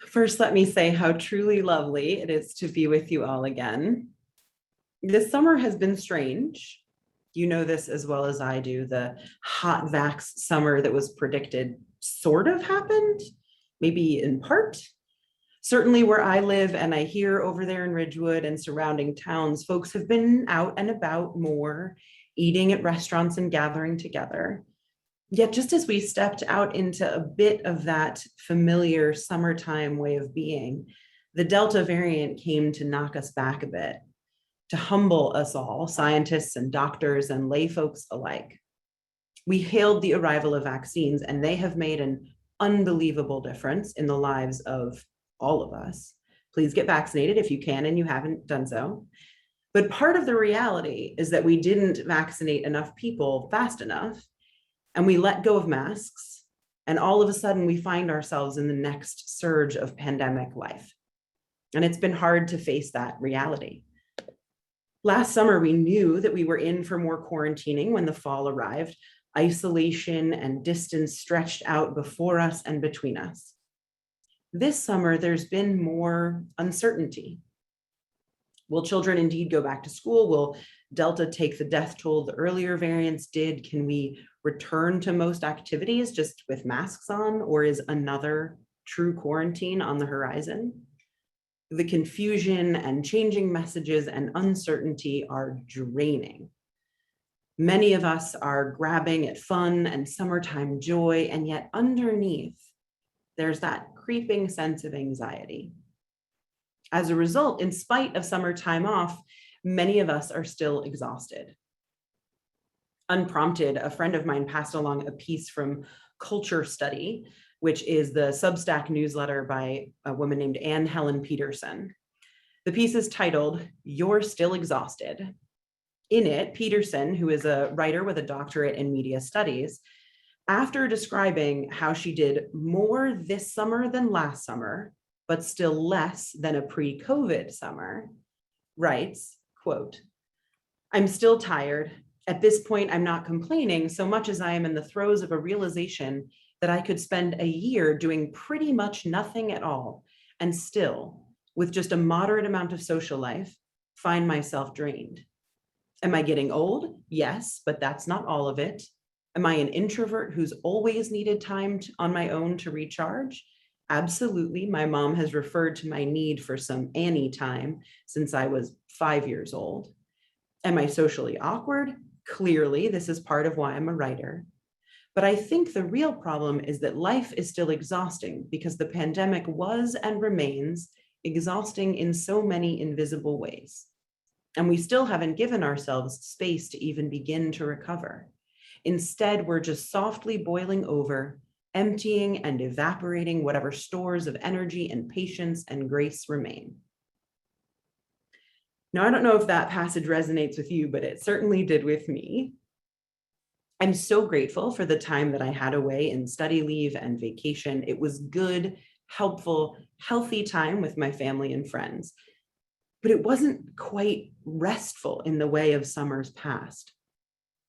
First, let me say how truly lovely it is to be with you all again. This summer has been strange. You know this as well as I do. The hot vax summer that was predicted sort of happened, maybe in part. Certainly where I live and I hear over there in Ridgewood and surrounding towns, folks have been out and about more, eating at restaurants and gathering together. Yet just as we stepped out into a bit of that familiar summertime way of being, the Delta variant came to knock us back a bit, to humble us all, scientists and doctors and lay folks alike. We hailed the arrival of vaccines, and they have made an unbelievable difference in the lives of all of us. Please get vaccinated if you can and you haven't done so. But part of the reality is that we didn't vaccinate enough people fast enough, and we let go of masks, and all of a sudden we find ourselves in the next surge of pandemic life. And it's been hard to face that reality. Last summer, we knew that we were in for more quarantining when the fall arrived. Isolation and distance stretched out before us and between us. This summer, there's been more uncertainty. Will children indeed go back to school? Will Delta take the death toll the earlier variants did? Can we return to most activities just with masks on, or is another true quarantine on the horizon? The confusion and changing messages and uncertainty are draining. Many of us are grabbing at fun and summertime joy, and yet underneath, there's that creeping sense of anxiety. As a result, in spite of summertime off, many of us are still exhausted. Unprompted, a friend of mine passed along a piece from Culture Study, which is the Substack newsletter by a woman named Anne Helen Peterson. The piece is titled, "You're Still Exhausted." In it, Peterson, who is a writer with a doctorate in media studies, after describing how she did more this summer than last summer, but still less than a pre-COVID summer, writes, quote, "I'm still tired. At this point, I'm not complaining so much as I am in the throes of a realization that I could spend a year doing pretty much nothing at all, and still, with just a moderate amount of social life, find myself drained. Am I getting old? Yes, but that's not all of it. Am I an introvert who's always needed time on my own to recharge? Absolutely. My mom has referred to my need for some Annie time since I was 5 years old. Am I socially awkward? Clearly, this is part of why I'm a writer. But I think the real problem is that life is still exhausting because the pandemic was and remains exhausting in so many invisible ways. And we still haven't given ourselves space to even begin to recover. Instead, we're just softly boiling over, emptying and evaporating whatever stores of energy and patience and grace remain." Now, I don't know if that passage resonates with you, but it certainly did with me. I'm so grateful for the time that I had away in study leave and vacation. It was good, helpful, healthy time with my family and friends, but it wasn't quite restful in the way of summers past.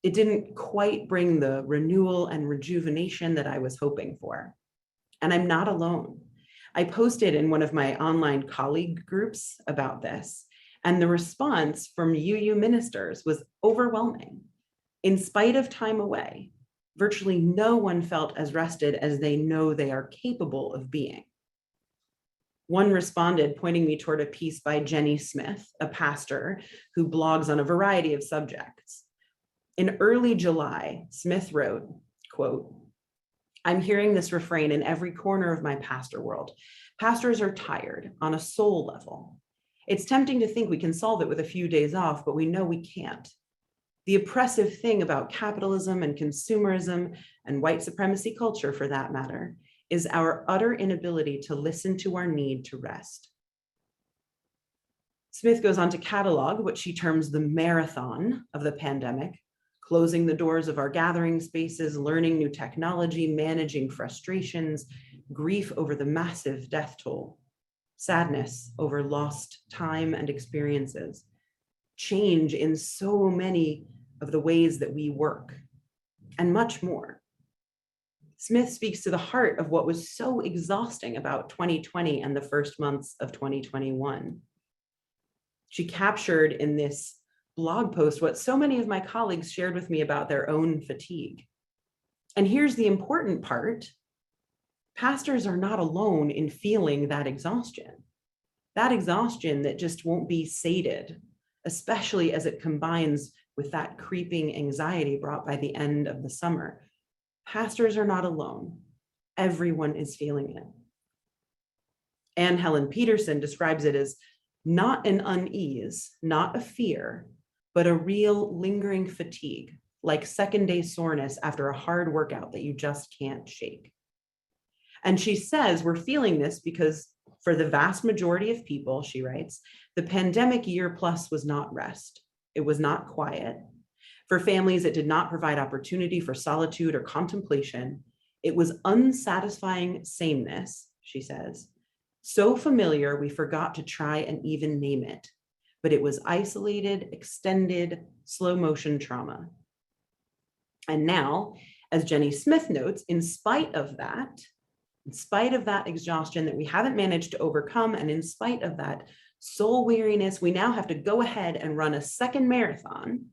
It didn't quite bring the renewal and rejuvenation that I was hoping for. And I'm not alone. I posted in one of my online colleague groups about this, and the response from UU ministers was overwhelming. In spite of time away, virtually no one felt as rested as they know they are capable of being. One responded, pointing me toward a piece by Jenny Smith, a pastor who blogs on a variety of subjects. In early July, Smith wrote, quote, "I'm hearing this refrain in every corner of my pastor world. Pastors are tired on a soul level. It's tempting to think we can solve it with a few days off, but we know we can't. The oppressive thing about capitalism and consumerism and white supremacy culture, for that matter, is our utter inability to listen to our need to rest." Smith goes on to catalog what she terms the marathon of the pandemic, closing the doors of our gathering spaces, learning new technology, managing frustrations, grief over the massive death toll, sadness over lost time and experiences, change in so many of the ways that we work, and much more. Smith speaks to the heart of what was so exhausting about 2020 and the first months of 2021. She captured in this blog post what so many of my colleagues shared with me about their own fatigue. And here's the important part. Pastors are not alone in feeling that exhaustion that just won't be sated, especially as it combines with that creeping anxiety brought by the end of the summer. Pastors are not alone. Everyone is feeling it. Anne Helen Peterson describes it as not an unease, not a fear, but a real lingering fatigue, like second-day soreness after a hard workout that you just can't shake. And she says we're feeling this because for the vast majority of people, she writes, the pandemic year plus was not rest. It was not quiet. For families, it did not provide opportunity for solitude or contemplation. It was unsatisfying sameness, she says. So familiar, we forgot to try and even name it. But it was isolated, extended, slow motion trauma. And now, as Jenny Smith notes, in spite of that exhaustion that we haven't managed to overcome, and in spite of that soul weariness, we now have to go ahead and run a second marathon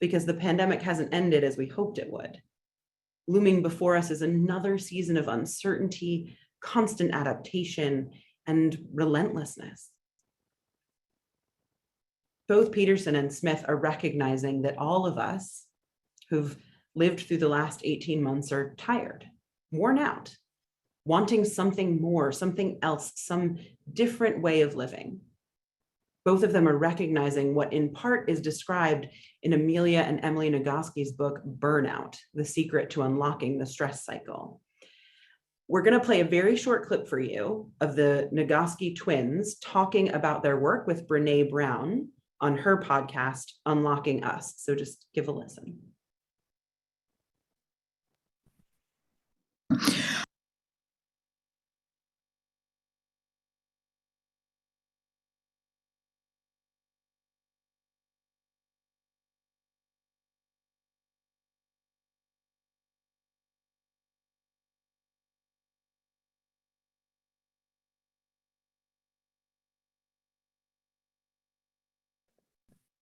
because the pandemic hasn't ended as we hoped it would. Looming before us is another season of uncertainty, constant adaptation, and relentlessness. Both Peterson and Smith are recognizing that all of us who've lived through the last 18 months are tired, worn out, wanting something more, something else, some different way of living. Both of them are recognizing what in part is described in Amelia and Emily Nagoski's book, Burnout, The Secret to Unlocking the Stress Cycle. We're going to play a very short clip for you of the Nagoski twins talking about their work with Brene Brown on her podcast, Unlocking Us. So just give a listen.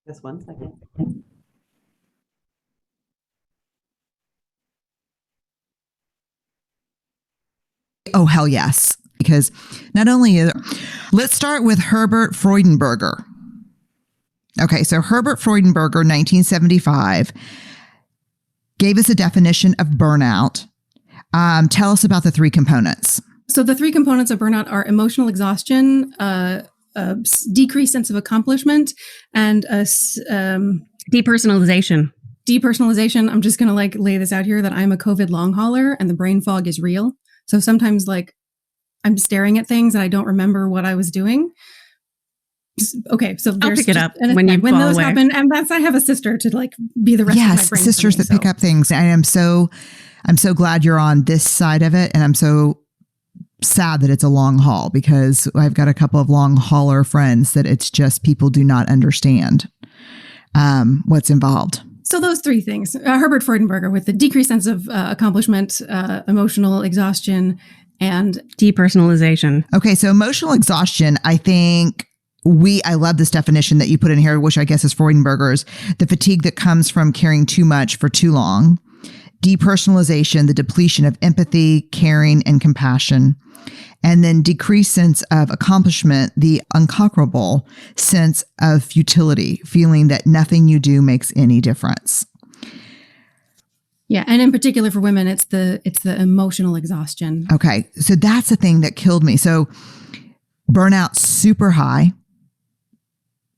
Just 1 second. Oh, hell yes. Because not only, let's start with Herbert Freudenberger. Okay, so Herbert Freudenberger, 1975, gave us a definition of burnout. Tell us about the three components. So the three components of burnout are emotional exhaustion, a decreased sense of accomplishment, and depersonalization. Depersonalization. I'm just going to lay this out here that I'm a COVID long hauler and the brain fog is real. So sometimes I'm staring at things and I don't remember what I was doing. Okay, so I'll pick it up when those away. happen, and I have a sister to be the rest of my brain. Yes, sisters that pick up things. I am so glad you're on this side of it, and I'm so sad that it's a long haul because I've got a couple of long hauler friends that it's just people do not understand what's involved. So those three things, Herbert Freudenberger with the decreased sense of accomplishment, emotional exhaustion, and depersonalization. Okay, so emotional exhaustion, I think I love this definition that you put in here, which I guess is Freudenberger's, the fatigue that comes from caring too much for too long. Depersonalization, the depletion of empathy, caring, and compassion. And then decreased sense of accomplishment, the unconquerable sense of futility, feeling that nothing you do makes any difference. Yeah, and in particular for women, it's the emotional exhaustion. Okay, so that's the thing that killed me. So burnout super high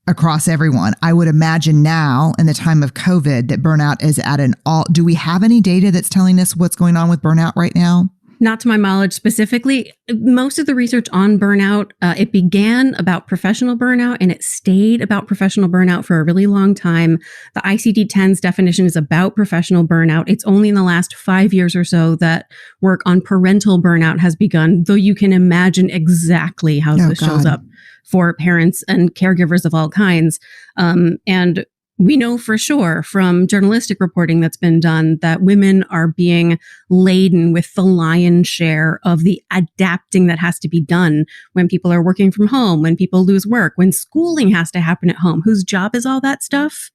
across everyone. I would imagine now in the time of COVID that burnout is at an all. Do we have any data that's telling us what's going on with burnout right now? Not to my knowledge specifically. Most of the research on burnout, it began about professional burnout and it stayed about professional burnout for a really long time. The ICD-10's definition is about professional burnout. It's only in the last 5 years or so that work on parental burnout has begun, though you can imagine exactly how this shows up for parents and caregivers of all kinds. And We know for sure from journalistic reporting that's been done that women are being laden with the lion's share of the adapting that has to be done when people are working from home, when people lose work, when schooling has to happen at home. Whose job is all that stuff?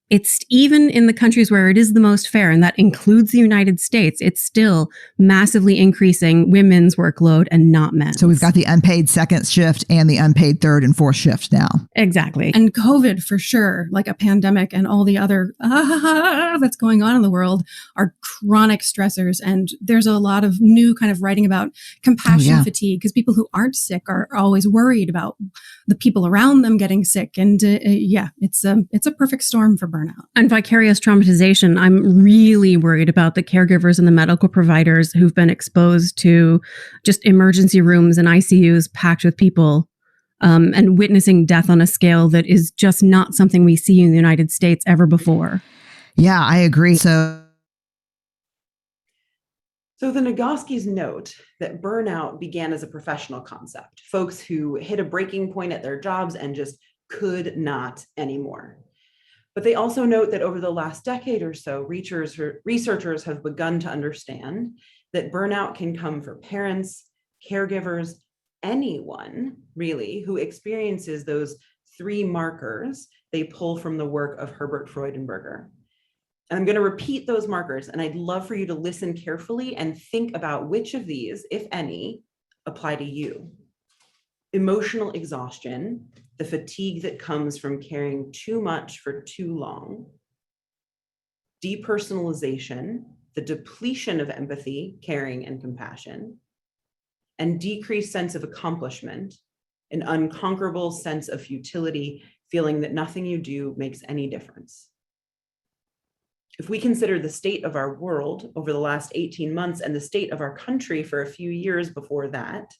It's even in the countries where it is the most fair, and that includes the United States, it's still massively increasing women's workload and not men's. So we've got the unpaid second shift and the unpaid third and fourth shift now. Exactly. And COVID, for sure, like a pandemic and all the other that's going on in the world, are chronic stressors. And there's a lot of new kind of writing about compassion fatigue, because people who aren't sick are always worried about the people around them getting sick. And it's a perfect storm for burnout. And vicarious traumatization, I'm really worried about the caregivers and the medical providers who've been exposed to just emergency rooms and ICUs packed with people, and witnessing death on a scale that is just not something we see in the United States ever before. Yeah, I agree. So the Nagoski's note that burnout began as a professional concept, folks who hit a breaking point at their jobs and just could not anymore. But they also note that over the last decade or so, researchers have begun to understand that burnout can come for parents, caregivers, anyone really who experiences those three markers they pull from the work of Herbert Freudenberger. And I'm going to repeat those markers, and I'd love for you to listen carefully and think about which of these, if any, apply to you. Emotional exhaustion, the fatigue that comes from caring too much for too long. Depersonalization, the depletion of empathy, caring, and compassion. And decreased sense of accomplishment, an unconquerable sense of futility, feeling that nothing you do makes any difference. If we consider the state of our world over the last 18 months and the state of our country for a few years before that,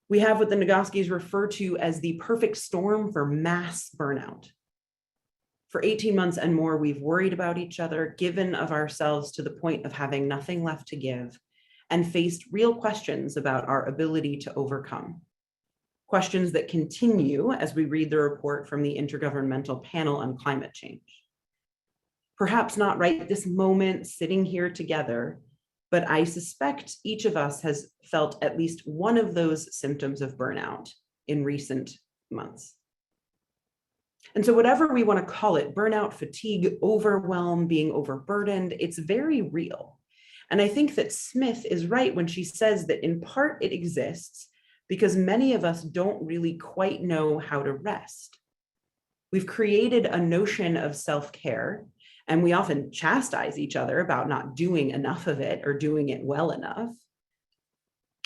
we have what the Nagoskis refer to as the perfect storm for mass burnout. For 18 months and more, we've worried about each other, given of ourselves to the point of having nothing left to give, and faced real questions about our ability to overcome. Questions that continue as we read the report from the Intergovernmental Panel on Climate Change. Perhaps not right this moment, sitting here together, but I suspect each of us has felt at least one of those symptoms of burnout in recent months. And so whatever we want to call it, burnout, fatigue, overwhelm, being overburdened, it's very real. And I think that Smith is right when she says that in part it exists because many of us don't really quite know how to rest. We've created a notion of self-care, and we often chastise each other about not doing enough of it or doing it well enough.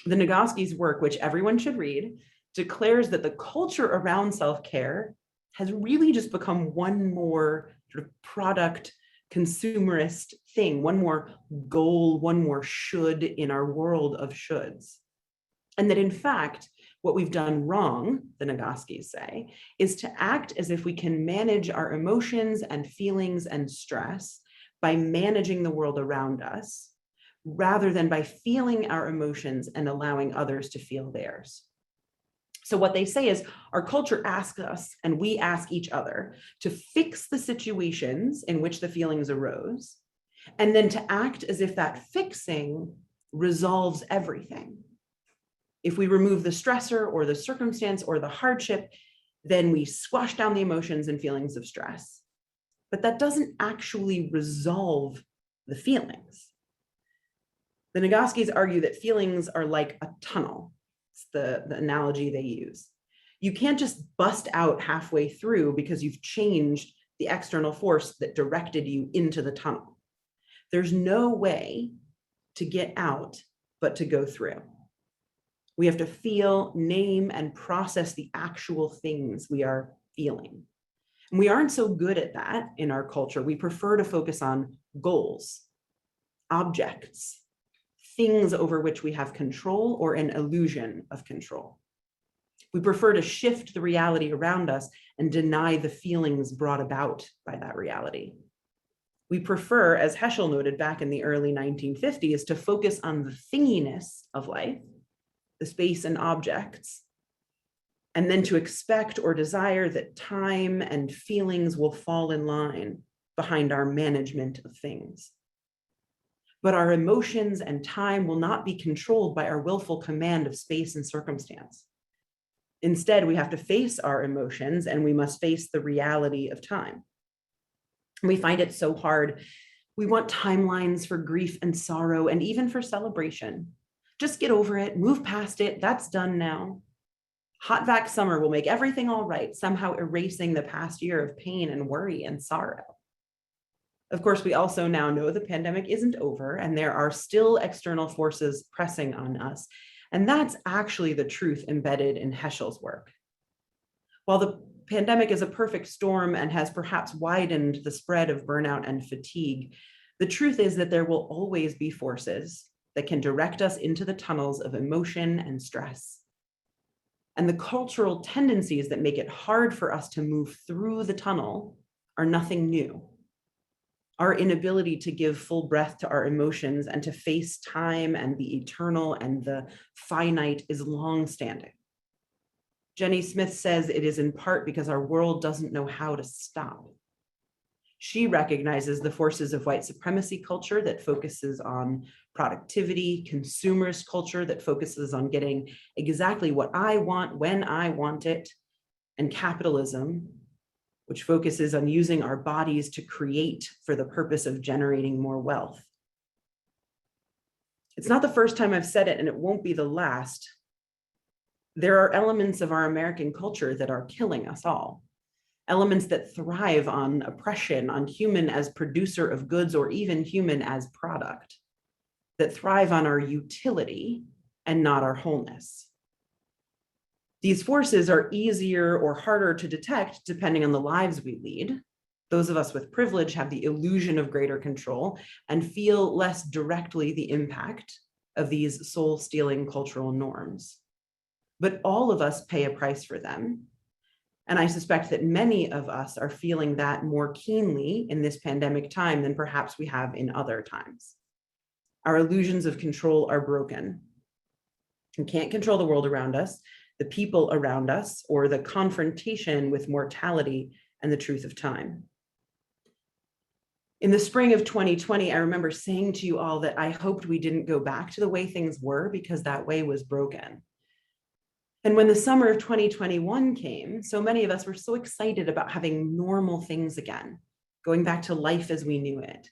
The Nagoski's work, which everyone should read, declares that the culture around self-care has really just become one more sort of product consumerist thing, one more goal, one more should in our world of shoulds. And that in fact, what we've done wrong, the Nagoskis say, is to act as if we can manage our emotions and feelings and stress by managing the world around us, rather than by feeling our emotions and allowing others to feel theirs. So what they say is our culture asks us, and we ask each other, to fix the situations in which the feelings arose, and then to act as if that fixing resolves everything. If we remove the stressor or the circumstance or the hardship, then we squash down the emotions and feelings of stress. But that doesn't actually resolve the feelings. The Nagoskis argue that feelings are like a tunnel. It's the analogy they use. You can't just bust out halfway through because you've changed the external force that directed you into the tunnel. There's no way to get out but to go through. We have to feel, name, and process the actual things we are feeling. And we aren't so good at that in our culture. We prefer to focus on goals, objects, things over which we have control or an illusion of control. We prefer to shift the reality around us and deny the feelings brought about by that reality. We prefer, as Heschel noted back in the early 1950s, to focus on the thinginess of life, the space and objects, and then to expect or desire that time and feelings will fall in line behind our management of things. But our emotions and time will not be controlled by our willful command of space and circumstance. Instead, we have to face our emotions and we must face the reality of time. We find it so hard. We want timelines for grief and sorrow and even for celebration. Just get over it, move past it, that's done now. Hot vac summer will make everything all right, somehow erasing the past year of pain and worry and sorrow. Of course, we also now know the pandemic isn't over and there are still external forces pressing on us. And that's actually the truth embedded in Heschel's work. While the pandemic is a perfect storm and has perhaps widened the spread of burnout and fatigue, the truth is that there will always be forces that can direct us into the tunnels of emotion and stress. And the cultural tendencies that make it hard for us to move through the tunnel are nothing new. Our inability to give full breath to our emotions and to face time and the eternal and the finite is long-standing. Jenny Smith says it is in part because our world doesn't know how to stop. She recognizes the forces of white supremacy culture that focuses on productivity, consumerist culture that focuses on getting exactly what I want when I want it, and capitalism, which focuses on using our bodies to create for the purpose of generating more wealth. It's not the first time I've said it, and it won't be the last. There are elements of our American culture that are killing us all. Elements that thrive on oppression, on human as producer of goods, or even human as product, that thrive on our utility and not our wholeness. These forces are easier or harder to detect depending on the lives we lead. Those of us with privilege have the illusion of greater control and feel less directly the impact of these soul-stealing cultural norms. But all of us pay a price for them. And I suspect that many of us are feeling that more keenly in this pandemic time than perhaps we have in other times. Our illusions of control are broken. We can't control the world around us, the people around us, or the confrontation with mortality and the truth of time. In the spring of 2020, I remember saying to you all that I hoped we didn't go back to the way things were because that way was broken. And when the summer of 2021 came, so many of us were so excited about having normal things again, going back to life as we knew it.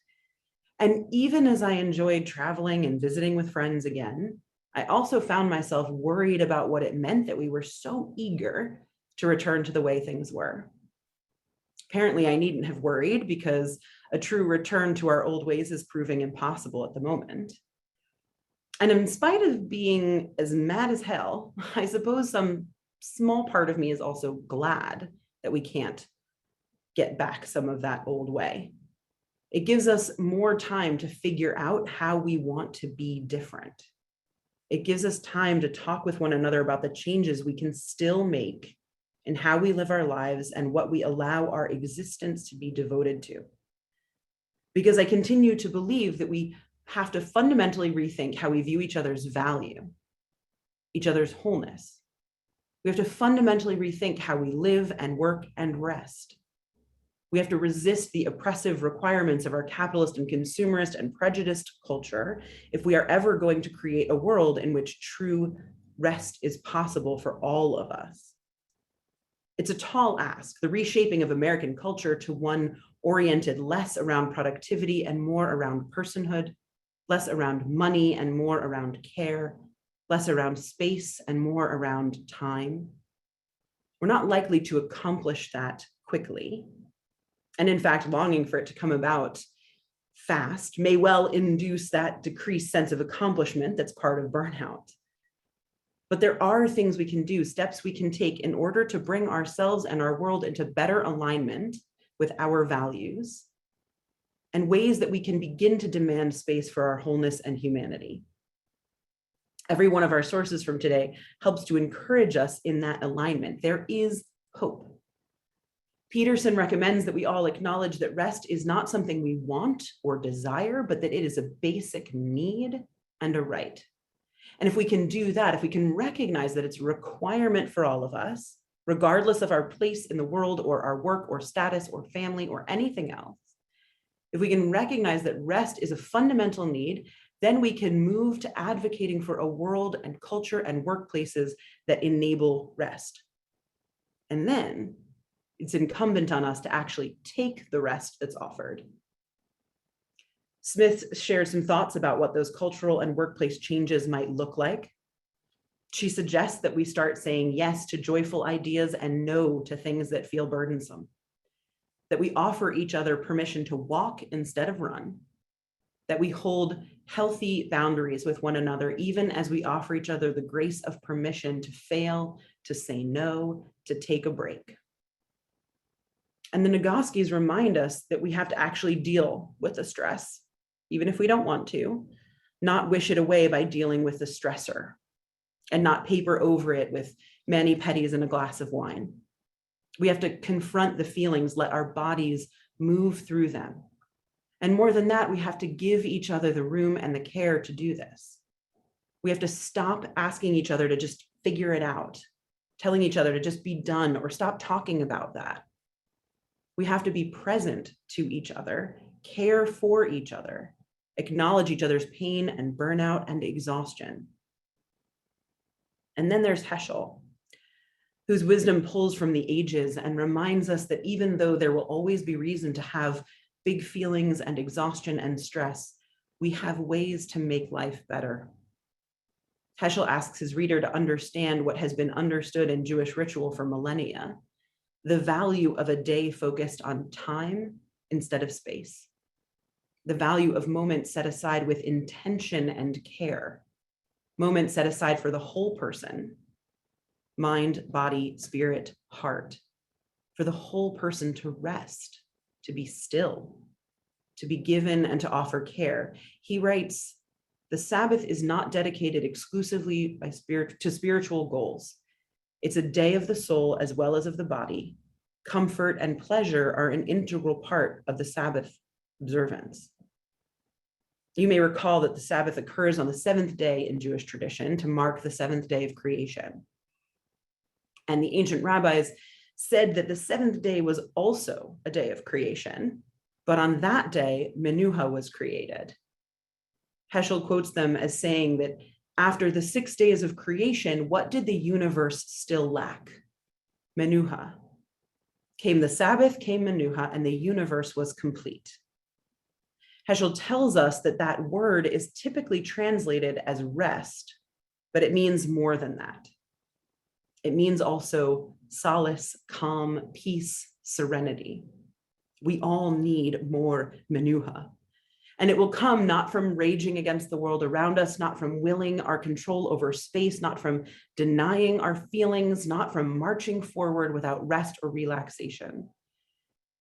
And even as I enjoyed traveling and visiting with friends again, I also found myself worried about what it meant that we were so eager to return to the way things were. Apparently, I needn't have worried because a true return to our old ways is proving impossible at the moment. And in spite of being as mad as hell, I suppose some small part of me is also glad that we can't get back some of that old way. It gives us more time to figure out how we want to be different. It gives us time to talk with one another about the changes we can still make in how we live our lives and what we allow our existence to be devoted to. Because I continue to believe that we have to fundamentally rethink how we view each other's value, each other's wholeness. We have to fundamentally rethink how we live and work and rest. We have to resist the oppressive requirements of our capitalist and consumerist and prejudiced culture if we are ever going to create a world in which true rest is possible for all of us. It's a tall ask, the reshaping of American culture to one oriented less around productivity and more around personhood, less around money and more around care, less around space and more around time. We're not likely to accomplish that quickly. And in fact, longing for it to come about fast may well induce that decreased sense of accomplishment that's part of burnout. But there are things we can do, steps we can take in order to bring ourselves and our world into better alignment with our values, and ways that we can begin to demand space for our wholeness and humanity. Every one of our sources from today helps to encourage us in that alignment. There is hope. Peterson recommends that we all acknowledge that rest is not something we want or desire, but that it is a basic need and a right. And if we can do that, if we can recognize that it's a requirement for all of us, regardless of our place in the world or our work or status or family or anything else, if we can recognize that rest is a fundamental need, then we can move to advocating for a world and culture and workplaces that enable rest. And then it's incumbent on us to actually take the rest that's offered. Smith shared some thoughts about what those cultural and workplace changes might look like. She suggests that we start saying yes to joyful ideas and no to things that feel burdensome, that we offer each other permission to walk instead of run, that we hold healthy boundaries with one another, even as we offer each other the grace of permission to fail, to say no, to take a break. And the Nagoskis remind us that we have to actually deal with the stress, even if we don't want to, not wish it away by dealing with the stressor and not paper over it with mani-pedis and a glass of wine. We have to confront the feelings, let our bodies move through them. And more than that, we have to give each other the room and the care to do this. We have to stop asking each other to just figure it out, telling each other to just be done or stop talking about that. We have to be present to each other, care for each other, acknowledge each other's pain and burnout and exhaustion. And then there's Heschel, whose wisdom pulls from the ages and reminds us that even though there will always be reason to have big feelings and exhaustion and stress, we have ways to make life better. Heschel asks his reader to understand what has been understood in Jewish ritual for millennia, the value of a day focused on time instead of space, the value of moments set aside with intention and care, moments set aside for the whole person, mind, body, spirit, heart, for the whole person to rest, to be still, to be given and to offer care. He writes, the Sabbath is not dedicated exclusively to spiritual goals. It's a day of the soul as well as of the body. Comfort and pleasure are an integral part of the Sabbath observance. You may recall that the Sabbath occurs on the seventh day in Jewish tradition to mark the seventh day of creation. And the ancient rabbis said that the seventh day was also a day of creation, but on that day, Menuha was created. Heschel quotes them as saying that after the 6 days of creation, what did the universe still lack? Menuha. Came the Sabbath, came Menuha, and the universe was complete. Heschel tells us that that word is typically translated as rest, but it means more than that. It means also solace, calm, peace, serenity. We all need more Menuha. And it will come not from raging against the world around us, not from willing our control over space, not from denying our feelings, not from marching forward without rest or relaxation.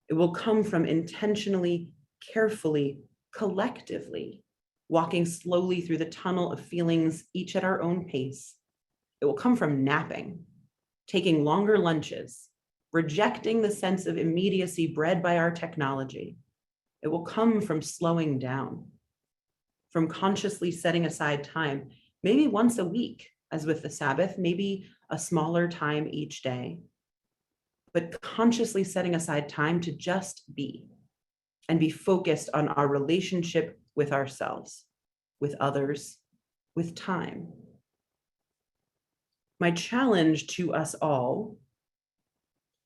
It will come from intentionally, carefully, collectively, walking slowly through the tunnel of feelings, each at our own pace. It will come from napping, taking longer lunches, rejecting the sense of immediacy bred by our technology. It will come from slowing down, from consciously setting aside time, maybe once a week, as with the Sabbath, maybe a smaller time each day, but consciously setting aside time to just be and be focused on our relationship with ourselves, with others, with time. My challenge to us all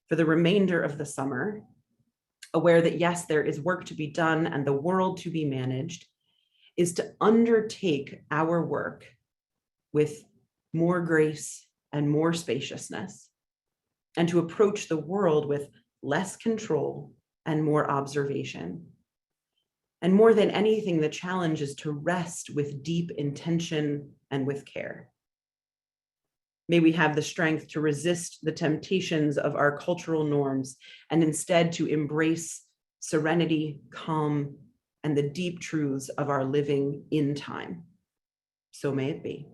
for the remainder of the summer, aware that yes, there is work to be done and the world to be managed, is to undertake our work with more grace and more spaciousness, and to approach the world with less control and more observation. And more than anything, the challenge is to rest with deep intention and with care. May we have the strength to resist the temptations of our cultural norms and instead to embrace serenity, calm, and the deep truths of our living in time. So may it be.